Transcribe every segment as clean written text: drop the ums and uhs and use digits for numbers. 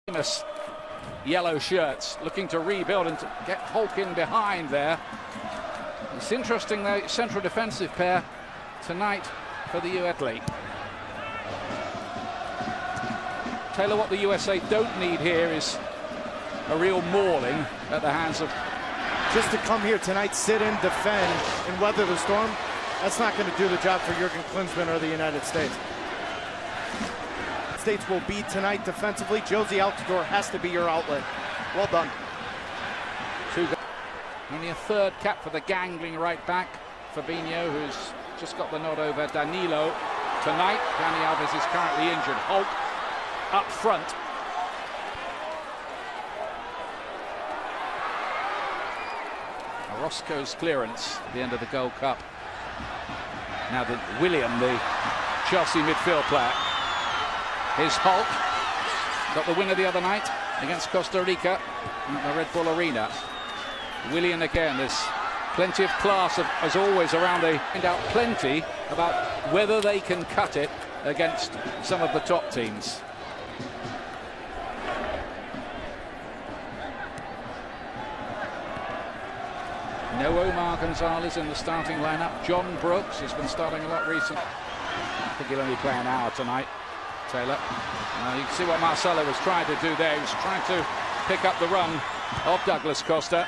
Famous yellow shirts, looking to rebuild and to get Hulk in behind there. It's interesting, the central defensive pair tonight for the US. Taylor, what the USA don't need here is a real mauling at the hands of... Just to come here tonight, sit in, defend, and weather the storm, that's not going to do the job for Jurgen Klinsmann or the United States. States will be tonight defensively. Josie Altidore has to be your outlet. Well done. Only a third cap for the gangling right back, Fabinho, who's just got the nod over Danilo tonight. Dani Alves is currently injured. Hulk up front. Roscoe's clearance at the end of the Gold Cup. Now William, the Chelsea midfield player. Here's Hulk. Got the winner the other night against Costa Rica at the Red Bull Arena. William again. There's plenty of class, as always, around the... Find out plenty about whether they can cut it against some of the top teams. No Omar Gonzalez in the starting lineup. John Brooks has been starting a lot recently. I think he'll only play an hour tonight, Taylor. You can see what Marcelo was trying to do there. He was trying to pick up the run of Douglas Costa.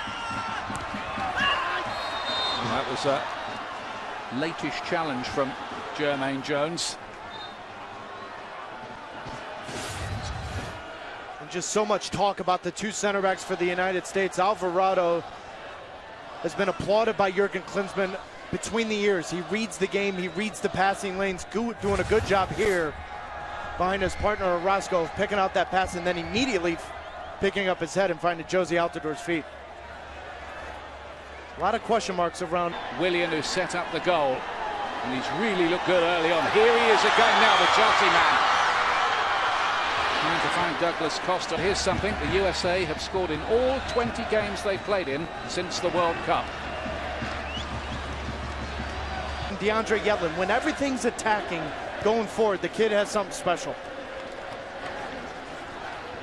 And that was a latish challenge from Jermaine Jones. And just so much talk about the two center backs for the United States. Alvarado has been applauded by Jurgen Klinsmann between the years. He reads the game, he reads the passing lanes, doing a good job here behind his partner Roscoe, picking out that pass and then immediately picking up his head and finding Josie Altidore's feet. A lot of question marks around Willian, who set up the goal, and he's really looked good early on. Here he is again now, the Chelsea man. Trying to find Douglas Costa. Here's something: the USA have scored in all 20 games they've played in since the World Cup. DeAndre Yedlin, when everything's attacking going forward, the kid has something special.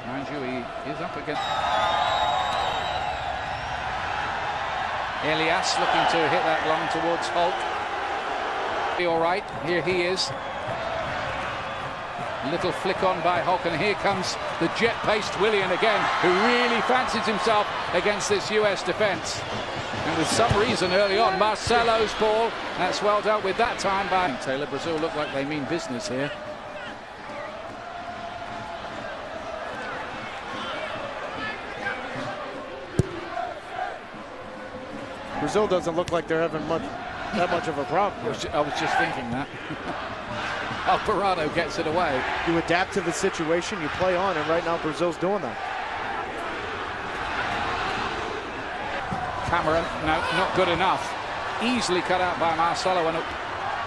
Mind you, he is up against Elias, looking to hit that long towards Hulk. Be all right. Here he is. Little flick on by Hulk, and here comes the jet-paced Willian again, who really fancies himself against this US defence. And with some reason early on, Marcelo's ball, that's well dealt with that time by Taylor. Brazil look like they mean business here. Brazil doesn't look like they're having that much of a problem. I was just thinking that. Alvarado gets it away. You adapt to the situation, you play on, and right now Brazil's doing that. Cameron, no, not good enough. Easily cut out by Marcelo, and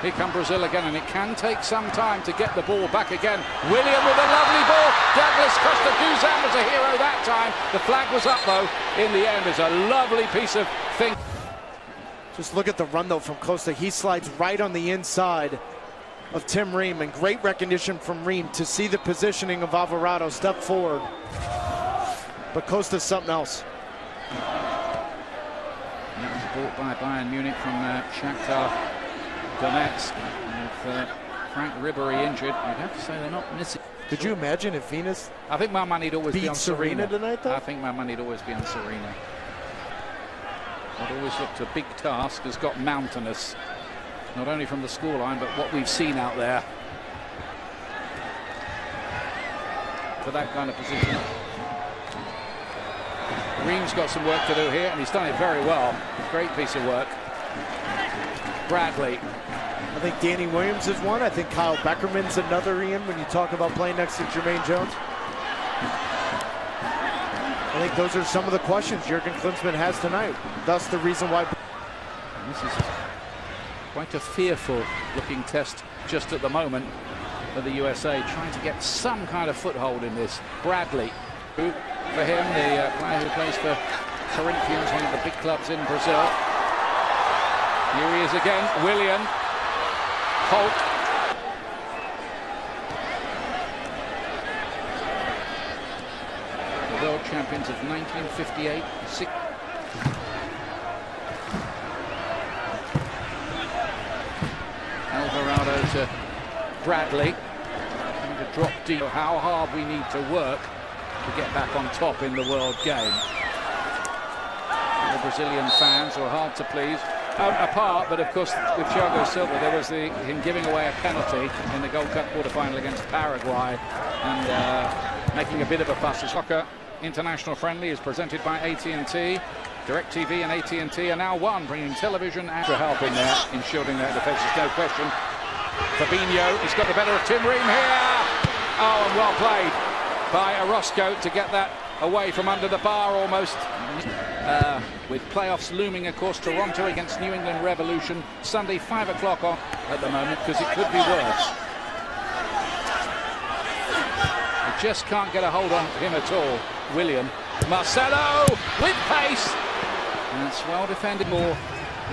here come Brazil again, and it can take some time to get the ball back again. William with a lovely ball. Douglas Costa Guzan was a hero that time. The flag was up, though, in the end. It's a lovely piece of thing. Just look at the run, though, from Costa. He slides right on the inside of Tim Ream, and great recognition from Ream to see the positioning of Alvarado step forward. But Costa's something else. That was bought by Bayern Munich from Shakhtar Donetsk. With Frank Ribery injured, you'd have to say they're not missing. Could you imagine if Venus I think my money'd always be on Serena tonight, though? I think my money'd always be on Serena. I'd always looked a big task, has got mountainous. Not only from the scoreline, but what we've seen out there for that kind of position. Ream's got some work to do here, and he's done it very well. Great piece of work. Bradley. I think Danny Williams is one. I think Kyle Beckerman's another, Ian, when you talk about playing next to Jermaine Jones. I think those are some of the questions Jurgen Klinsmann has tonight. Thus the reason why. This is quite a fearful looking test just at the moment for the USA, trying to get some kind of foothold in this. Bradley, for him, the player who plays for Corinthians, one of the big clubs in Brazil. Here he is again, Willian. Hulk. world champions of 1958. Alvarado to Bradley. To drop deep. How hard we need to work to get back on top in the world game. The Brazilian fans were hard to please. Apart, but of course with Thiago Silva there was him giving away a penalty in the Gold Cup quarter-final against Paraguay and making a bit of a fuss. Soccer international friendly is presented by AT&T. DirecTV and AT&T are now one, bringing television and to help in there in shielding their defences, no question. Fabinho, he's got the better of Tim Ream here. Oh, and well played by Orozco to get that away from under the bar almost. With playoffs looming, of course, Toronto against New England Revolution, Sunday 5 o'clock on at the moment, because it could be worse. They just can't get a hold on him at all. William. Marcelo with pace. And it's well defended, more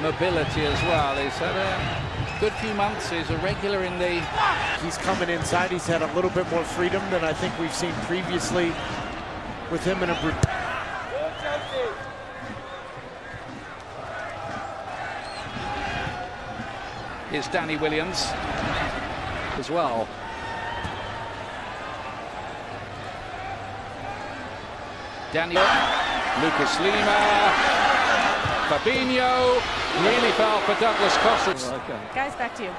mobility as well. He's had a good few months. He's a regular in the... He's coming inside. He's had a little bit more freedom than I think we've seen previously with him in a... Here's Danny Williams as well. Daniel, Lucas Lima, Fabinho, nearly fell for Douglas Costa. Okay. Guys, back to you.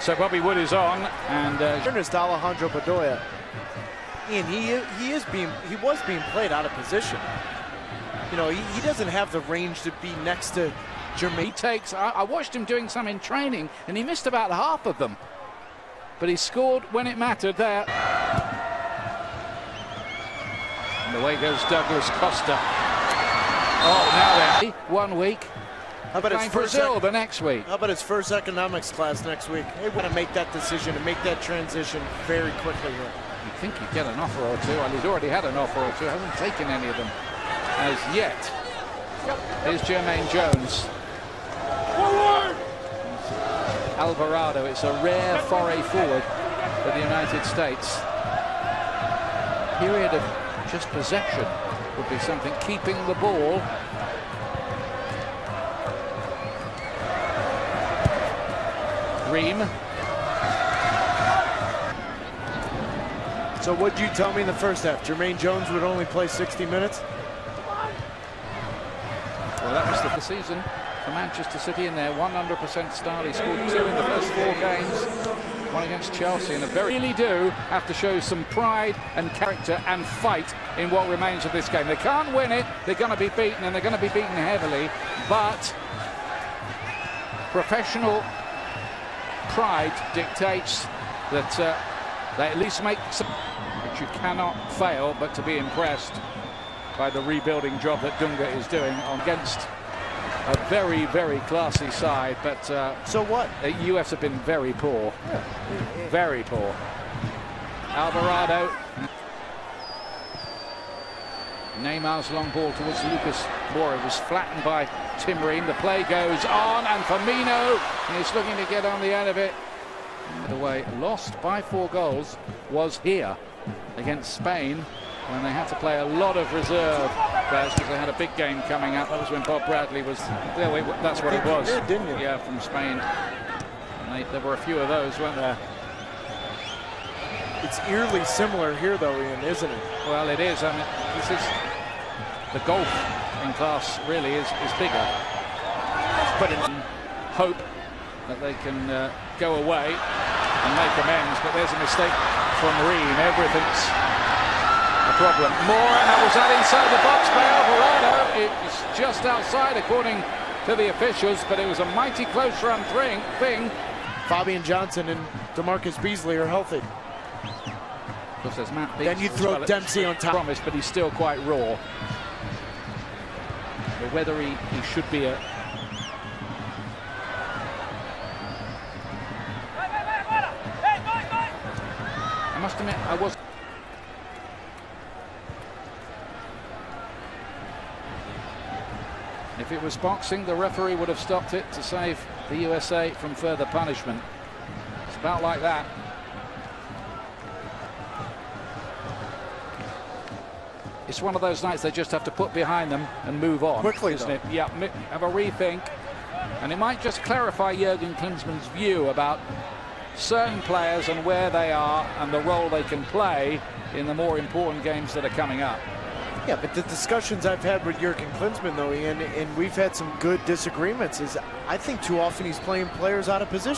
So Bobby Wood is on, and Ernest Alejandro Bedoya. Ian, he was being played out of position. You know, he doesn't have the range to be next to Jermaine. He takes. I watched him doing some in training, and he missed about half of them, but he scored when it mattered there. And away goes Douglas Costa. Oh, now then, 1 week. How about his first Brazil the next week? How about his first economics class next week? They want to make that decision and make that transition very quickly here. You think he'd get an offer or two, and he's already had an offer or two. Hasn't taken any of them as yet. Here's Jermaine Jones. Alvarado. It's a rare foray forward for the United States. Period of just possession would be something, keeping the ball. Ream. So what'd you tell me in the first half? Jermaine Jones would only play 60 minutes? Well, that was the season for Manchester City in their 100% style. He scored 2 in the first 4 games, 1 against Chelsea, and they really do have to show some pride and character and fight in what remains of this game. They can't win it, they're going to be beaten, and they're going to be beaten heavily, but professional pride dictates that they at least make some, which you cannot fail but to be impressed by the rebuilding job that Dunga is doing against a very, very classy side. But so what? The US have been very poor. Very poor. Alvarado. Neymar's long ball towards Lucas Moura was flattened by Tim Ream. The play goes on, and Firmino is looking to get on the end of it. The way lost by 4 goals was here against Spain, when they had to play a lot of reserve players because they had a big game coming up. That was when Bob Bradley was there. That's what it was. Didn't you? Yeah, from Spain. And there were a few of those, weren't there? It's eerily similar here, though, Ian, isn't it? Well, it is. I mean, this is the golf in class. Really is bigger. But in hope that they can go away and make amends. But there's a mistake from Ream. Everything's a problem. Moore, and that was that inside the box by Alvarado. It was just outside, according to the officials, but it was a mighty close run thing. Fabian Johnson and DeMarcus Beasley are healthy. Of course, there's Matt Beasley. Then you throw Dempsey on top. Promise, but he's still quite raw. But whether he should be a... I must admit, I was... If it was boxing, the referee would have stopped it to save the USA from further punishment. It's about like that. it's one of those nights they just have to put behind them and move on. Quickly, isn't though. it? Yeah, have a rethink. And it might just clarify Jurgen Klinsmann's view about certain players and where they are and the role they can play in the more important games that are coming up. Yeah, but the discussions I've had with Jurgen Klinsmann, though, Ian, and we've had some good disagreements, is I think too often he's playing players out of position.